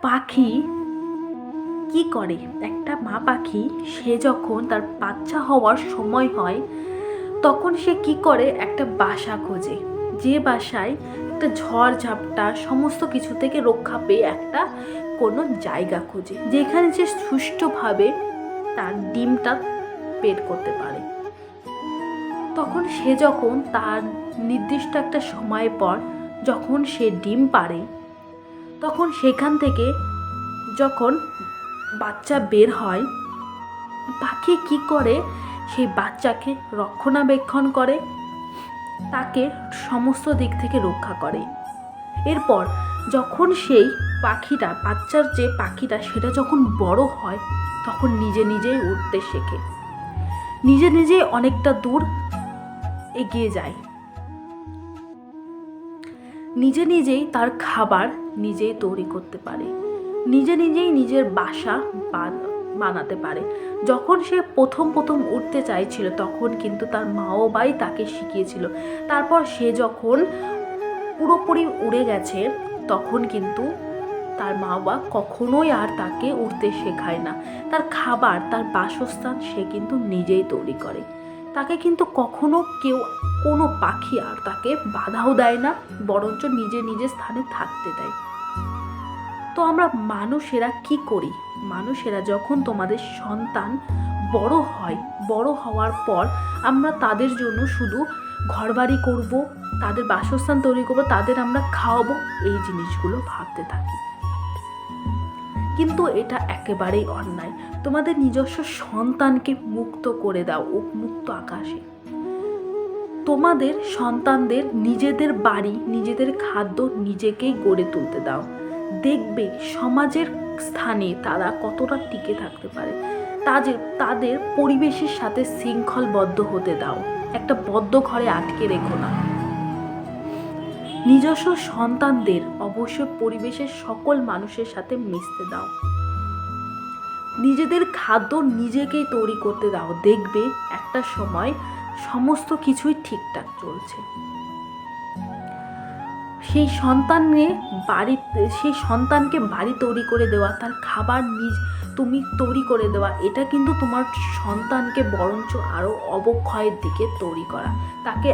পাখি কি করে, একটা মা পাখি সে যখন তার বাচ্চা হওয়ার সময় হয় তখন সে কি করে, একটা বাসা খোঁজে, যে বাসায় একটা ঝড় ঝাপটা সমস্ত কিছু থেকে রক্ষা পেয়ে একটা কোনো জায়গা খোঁজে যেখানে সে সুষ্ঠুভাবে তার ডিমটা বের করতে পারে। তখন সে যখন তার নির্দিষ্ট একটা সময় পর যখন সে ডিম পাড়ে, তখন সেখান থেকে যখন বাচ্চা বের হয়, পাখি কি করে, সেই বাচ্চাকে রক্ষণাবেক্ষণ করে, তাকে সমস্ত দিক থেকে রক্ষা করে। এরপর যখন সেই পাখিটা, বাচ্চার যে পাখিটা, সেটা যখন বড় হয় তখন নিজে নিজেই উড়তে শেখে, নিজে নিজেই অনেকটা দূর এগিয়ে যায়, নিজে নিজেই তার খাবার নিজেই তৈরি করতে পারে, নিজে নিজেই নিজের বাসা বানাতে পারে। যখন সে প্রথম উঠতে চাইছিল তখন কিন্তু তার মা ও বাবাই তাকে শিখিয়েছিল। তারপর সে যখন পুরোপুরি উড়ে গেছে তখন কিন্তু তার মা বাবা কখনোই আর তাকে উড়তে শেখায় না। তার খাবার, তার বাসস্থান সে কিন্তু নিজেই তৈরি করে। তাকে কিন্তু কখনো কেউ, কোনো পাখি আর তাকে বাধাও দেয় না, বরঞ্চ নিজে নিজের স্থানে থাকতে দেয়। তো আমরা মানুষেরা কি করি, মানুষেরা যখন তোমাদের সন্তান বড় হয়, বড় হওয়ার পর আমরা তাদের জন্য শুধু ঘরবাড়ি করব, তাদের বাসস্থান তৈরি করব, তাদের আমরা খাওয়াবো, এই জিনিসগুলো ভাবতে থাকি। কিন্তু এটা একেবারেই অন্যায়। তোমাদের নিজস্ব সন্তানকে মুক্ত করে দাও মুক্ত আকাশে। তোমাদের সন্তানদের নিজেদের বাড়ি, নিজেদের খাদ্য নিজেকেই গড়ে তুলতে দাও। দেখবে সমাজের স্থানে তারা কতটা টিকে থাকতে পারে। তাদের পরিবেশের সাথে শৃঙ্খলবদ্ধ হতে দাও, একটা বদ্ধ ঘরে আটকে রেখো না। নিজস্ব সন্তানদের অবশ্যই পরিবেশের সকল মানুষের সাথে মিশতে দাও। নিজেদের খাদ্য নিজেকেই তৈরি করতে দাও। দেখবে একটা সময় সমস্ত কিছুই ঠিকঠাক চলছে। সেই সন্তানকে বাড়ি তৈরি করে দেওয়া, তার খাবার তুমি তৈরি করে দেওয়া, এটা কিন্তু তোমার সন্তানকে বরঞ্চ আরও অবক্ষয়ের দিকে তৈরি করা, তাকে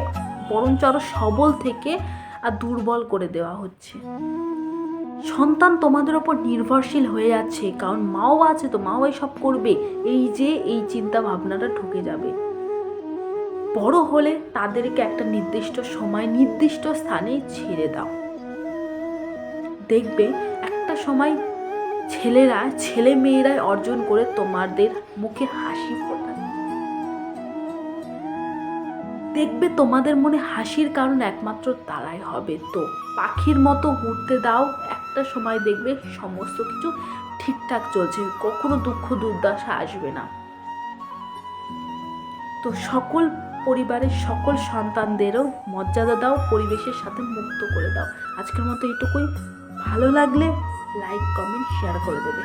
বরঞ্চ আরও সবল থেকে আর দুর্বল করে দেওয়া হচ্ছে। সন্তান তোমাদের ওপর নির্ভরশীল হয়ে যাচ্ছে, কারণ মাও আছে তো, মাও সব করবে, এই চিন্তা ভাবনাটা ঢুকে যাবে। বড় হলে তাদেরকে একটা নির্দিষ্ট সময়, নির্দিষ্ট স্থানে ছেড়ে দাও। দেখবে একটা সময় ছেলে মেয়েরাই অর্জন করে তোমাদের মুখে হাসি ফোটাবে। দেখবে তোমাদের মনে হাসির কারণ একমাত্র তারাই হবে। তো পাখির মতো উড়তে দাও, একটা সময় দেখবে সমস্ত কিছু ঠিকঠাক চলছে, কখনো দুঃখ দুর্দশা আসবে না। তো সকল পরিবারের সকল সন্তানদেরও মর্যাদা দাও, পরিবেশের সাথে মুক্ত করে দাও। আজকের মতো এটুকুই। ভালো লাগলে লাইক, কমেন্ট, শেয়ার করে দেবে।